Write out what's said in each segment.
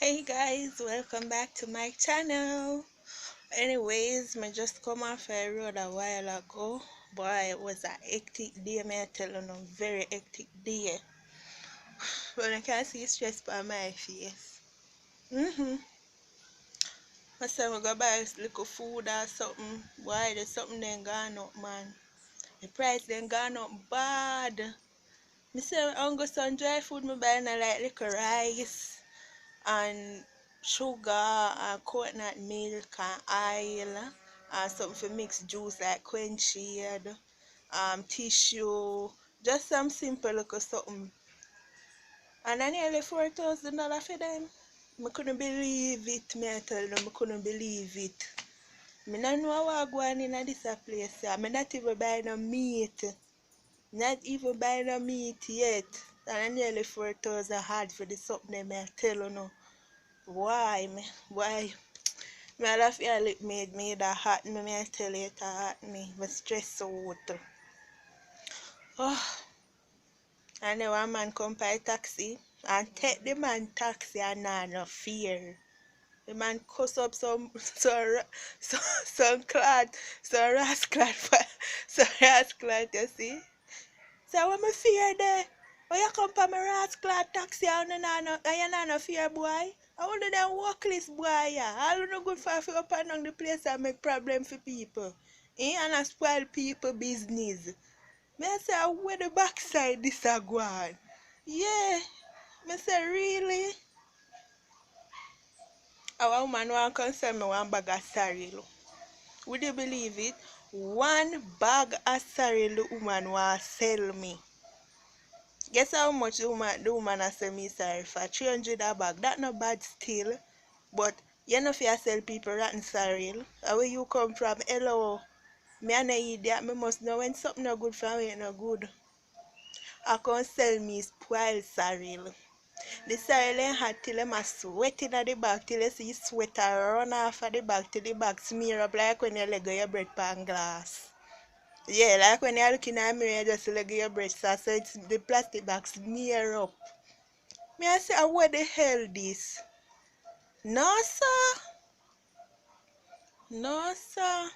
Hey guys, welcome back to my channel. Anyways, I just come off a road a while ago. Boy, it was a hectic day, may I tell you, no, very hectic day. But I can see stress on my face. I said I go buy little food or something. Why there's something then gone up, man. The price then gone up bad. Me say I'm go some dry food, me buy na like little rice and sugar and coconut milk and oil and something for mix juice like quenchade, tissue, just some simple little something. And I nearly $4,000 for them. I couldn't believe it, me I tell them, I couldn't believe it. I don't know what going in this place. I'm not even buying no meat. Not even buying no meat yet. And I nearly 4,000 hard for the something I tell you now. Why, me? Why? Me I feel it made me that hot me, I tell you it hot me. But stress out. Oh, and then one man come by taxi and take the man taxi and not no fear. The man cuss up some clad, some rascal, some rascal, you see. So what me fear there? Why you come for my rascal taxi and you not no fear, boy? I want them workless boy, yeah. All no good for up and down the place and make problem for people. And I spoil people business. Me I say where the backside this a go on. Yeah. Me say really? Our woman want come sell me one bag of sorrel. Would you believe it? One bag of sorrel the woman want sell me. Guess how much the woman has sell me sorry for? 300 a bag. That not bad still. But you know if you sell people rotten sorrel. Where you come from? Hello. Me and I eat that. Me must know when something not good for me, it not good. I can't sell me spoiled sorrel. The sorrel ain't hot till them a sweat in the bag till you see sweat a run off of the bag till the bag smear up like when you let go your bread pan glass. Yeah, like when you're looking at me, you just let go your bread so it's the plastic bag smear up. Me I say, what the hell this? No sir, no sir.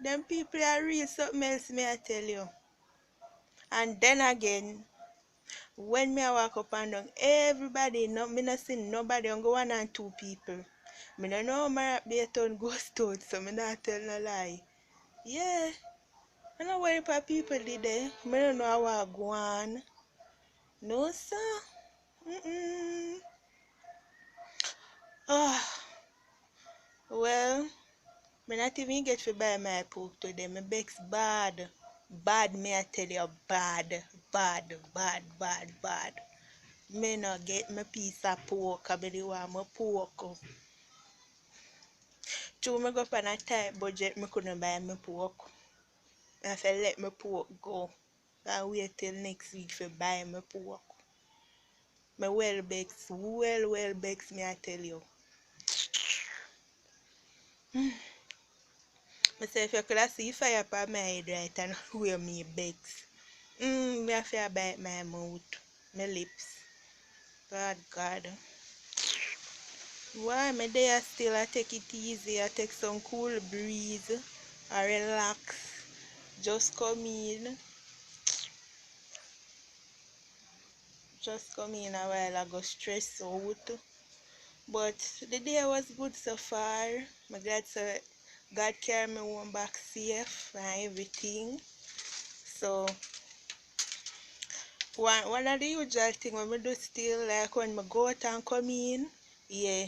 Them people are real something else me I tell you. And then again, when me I walk up and down, everybody, no, me not see nobody, only one and two people. Me don't know my Baytown ghost town, so me not tell no lie. Yeah, I know what people did there. Me don't know how I go on. No, sir. Mm-mm. Oh, well, me not even get to buy my pork today. My back's bad. Bad, me I tell you, bad. Bad, bad, bad, bad. Me not get my piece of pork. I really want my pork. True, me go up on a tight budget, me couldn't buy my pork. I said let my pork go. I wait till next week for buy my pork. My well bakes, well bakes me I tell you. I say if you could have see fire upon my head right and where me bakes. Me I feel bite my mouth, my lips. God. Why me there still I take it easy, I take some cool breeze, I relax, just come in. Just come in a while I go stress out. But the day was good so far. I'm glad so God carry me home back safe and everything. So one of the usual thing when I do still like when I go out and come in, yeah,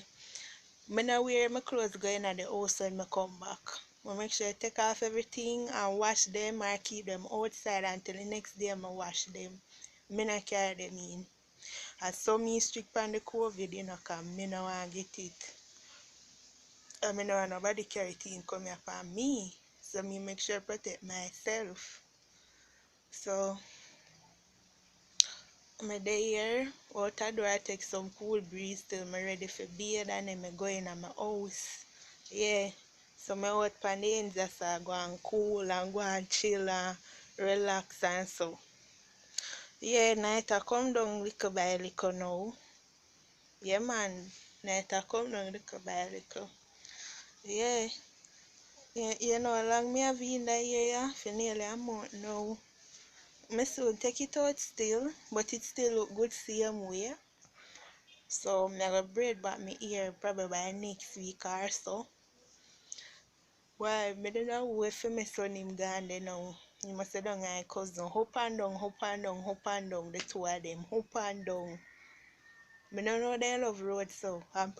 I not wear my clothes going at the house when I come back. I make sure I take off everything and wash them or keep them outside until the next day I wash them. I not carry them in. As so me strict on the COVID, you know, cause me no want get it. I mean, no want nobody carry thing come here for me. So me make sure I protect myself. So I'm there, out the door I take some cool breeze till I'm ready for bed and then I go in my house. Yeah. So I out on the ends just go and cool and go and chill and relax and so. Yeah, night I come down little by little now. Yeah, man. Night I come down little by little. Yeah. You know, long me have been that area for nearly a month now. Me soon take it out still, but it still look good same way. So I'm gonna braid back my ear probably by next week or so. Why? Me don't know wait for my son him gone there now. He must have done my cousin. Hop and down, hop and down, hop and down. The two of them. Hop and down. Me don't know they love road so. I'm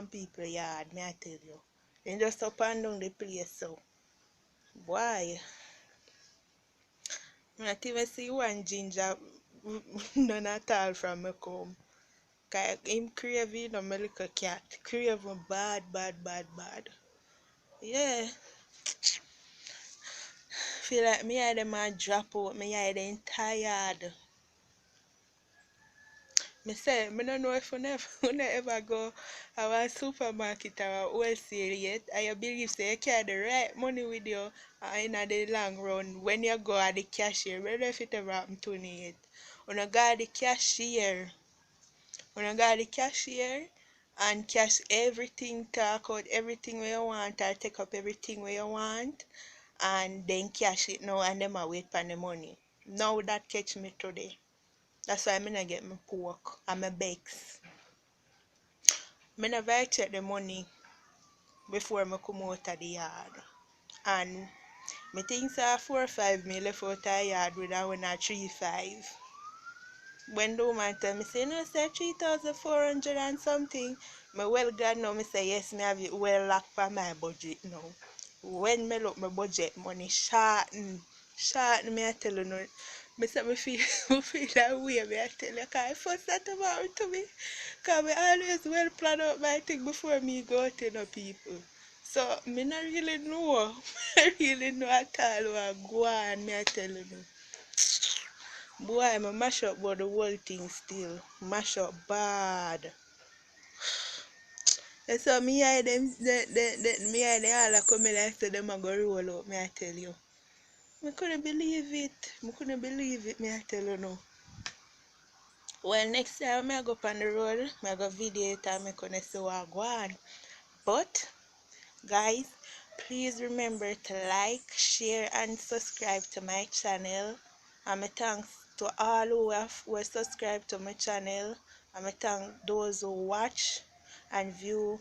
people yard, me I tell you. They just up and down the place so. Why? Me not even see one ginger none at all from me come. Cause him craving no my little cat. Craving bad, bad, bad, bad. Yeah. Feel like me eye them a drop out, me eye them tired. Me say, me don't know if you never, you ever go a supermarket or a wholesale yet, and you believe say you carry the right money with you in the long run. When you go at the cashier, whether if it ever happen to me yet, when you go at the cashier, when you go at the cashier and cash everything, talk out everything where you want, or take up everything where you want, and then cash it now and them a wait for the money. Now that catch me today. That's why I not get my pork and my bakes. I never check the money before I come out of the yard. And I think so 4 or 5 me left out of the yard with that one at 3-5. When the woman tell me say no say 3,400 and something, me well glad now me say yes me have it well locked for my budget now. When me look my budget money shorten me I tell you no. Me say me feel me feel that way me I tell you cause first that about to me. Cause me always well plan out my thing before me go out to no people. So me not really know. I really know at all what go on me I tell you no. Boy, I mash up about the whole thing still. Mash up bad. And so me I them me I they all come in like say them a go roll out, me I tell you. I couldn't believe it. I couldn't believe it, me I tell you no. Well next time I go up on the road, I go video it and I gonna see what go on. But guys, please remember to like, share and subscribe to my channel. And my thanks to all who subscribed to my channel. And my thank those who watch and view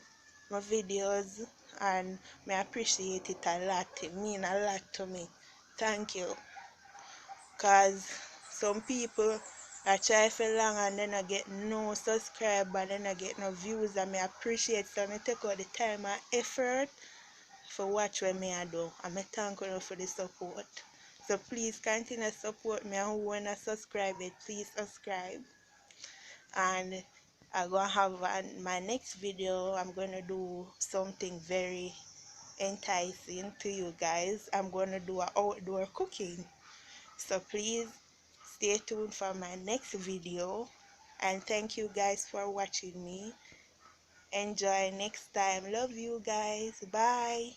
my videos. And I appreciate it a lot. It means a lot to me. Thank you. Cause some people I try for long and then I get no subscribe and then I get no views and I appreciate it. So I take out the time and effort for watch what me I do. And I thank you for the support. So please continue to support me and who wanna subscribe it, please subscribe. And I'm gonna have my next video I'm gonna do something very enticing to you guys. I'm gonna do an outdoor cooking. So please stay tuned for my next video and thank you guys for watching me. Enjoy next time. Love you guys. Bye.